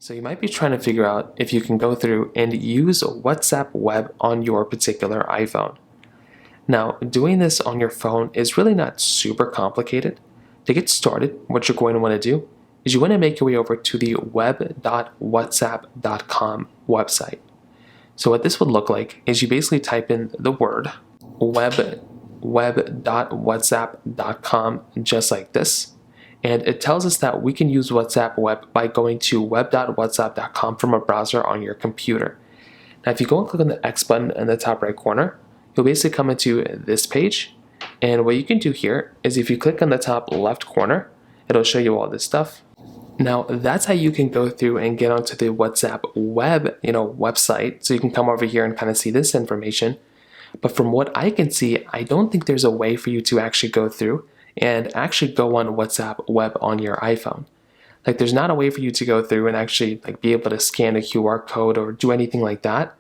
So you might be trying to figure out if you can go through and use WhatsApp Web on your particular iPhone. Now, doing this on your phone is really not super complicated. To get started, what you're going to want to do is you want to make your way over to the web.whatsapp.com website. So what this would look like is you basically type in the word web.whatsapp.com just like this. And it tells us that we can use WhatsApp Web by going to web.whatsapp.com from a browser on your computer. Now, if you go and click on the X button in the top right corner, you'll basically come into this page. And what you can do here is if you click on the top left corner, it'll show you all this stuff. Now, that's how you can go through and get onto the WhatsApp Web, website. So you can come over here and kind of see this information. But from what I can see, I don't think there's a way for you to actually go through and actually go on WhatsApp Web on your iPhone. Like, there's not a way for you to go through and actually be able to scan a QR code or do anything like that.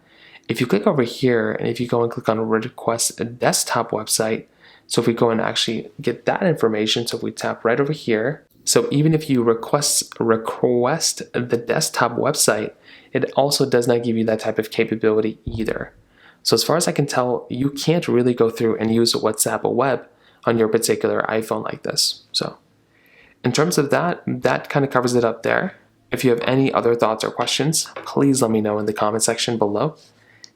If you click over here and if you go and click on request a desktop website, so if we go and actually get that information, so if we tap right over here, so even if you request the desktop website, it also does not give you that type of capability either. So as far as I can tell, you can't really go through and use WhatsApp Web on your particular iPhone like this. So in terms of that kind of covers it up there. If you have any other thoughts or questions, please let me know in the comment section below.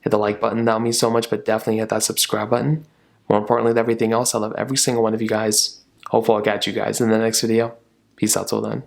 Hit the like button, that means so much, but definitely hit that subscribe button. More importantly than everything else, I love every single one of you guys. Hopefully I'll catch you guys in the next video. Peace out till then.